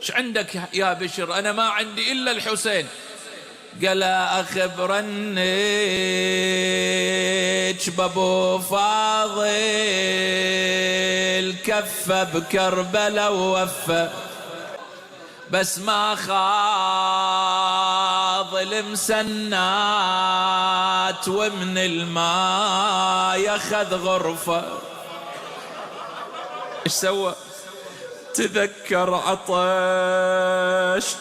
ايش عندك يا بشر؟ أنا ما عندي إلا الحسين. قال أخبرنيك بابو فاضل كفى بكربلاء ووفى، بس ما خاض المسنات ومن الماء ياخذ غرفة. ايش سوى؟ تذكر عطش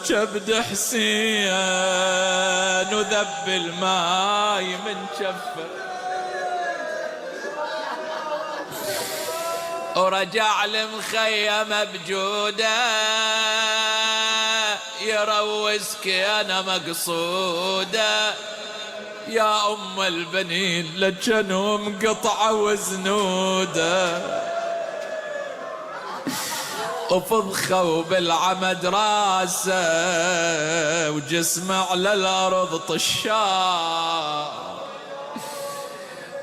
كبد حسين وذب الماي من شفه، ورجع المخيم بجوده يروسك انا مقصوده. يا ام البنين لجنوا مقطعه وزنوده، وفضخه وبالعمد راسه وجسمه على الارض طشار.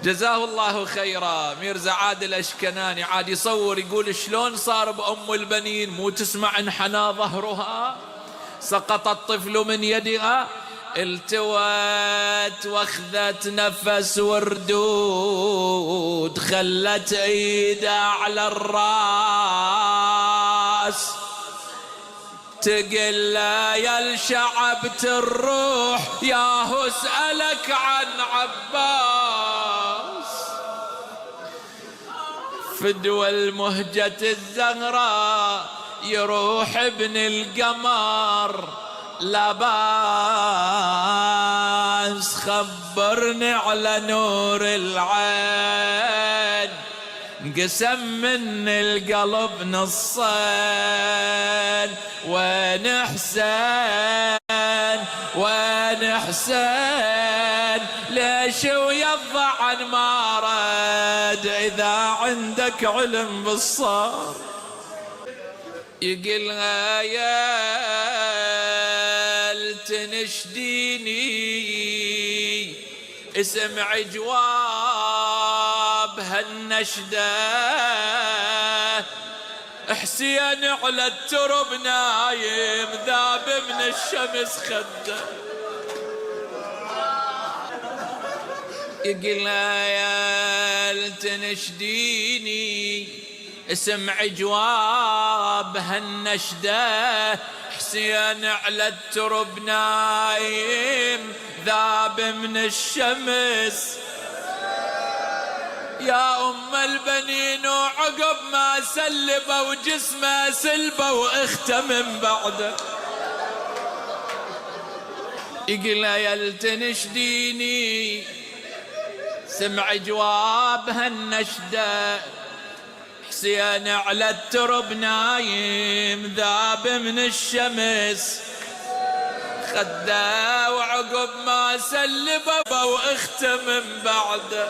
جزاه الله خيرا. ميرزا عادل اشكناني عاد يصور يقول شلون صار بأم البنين، مو تسمع انحنى ظهرها، سقط الطفل من يدها، التوت واخذت نفس وردود، خلت ايدها على الراس تقل يا الشعبت الروح ياهو اسألك عن عباس. فدوى المهجة الزهراء يروح ابن القمر لباس، خبرني على نور العين انقسم من القلب نصين. وين حسين وين حسين ليش ويضع ما رد، اذا عندك علم بالصار. يقلها يا تنشديني اسمع جواب هالنشده، حسين على الترب نايم ذاب من الشمس خده. يقلها يا تنشديني اسمع جواب هالنشده، حسين على الترب نايم ذاب من الشمس. يا ام البنين وعقب ما سلبه وجسمه سلبه واخته من بعده. يقول يا تنشديني سمع جواب هالنشده، حسين على الترب نايم ذاب من الشمس خده، وعقب ما سلبه واخته من بعده.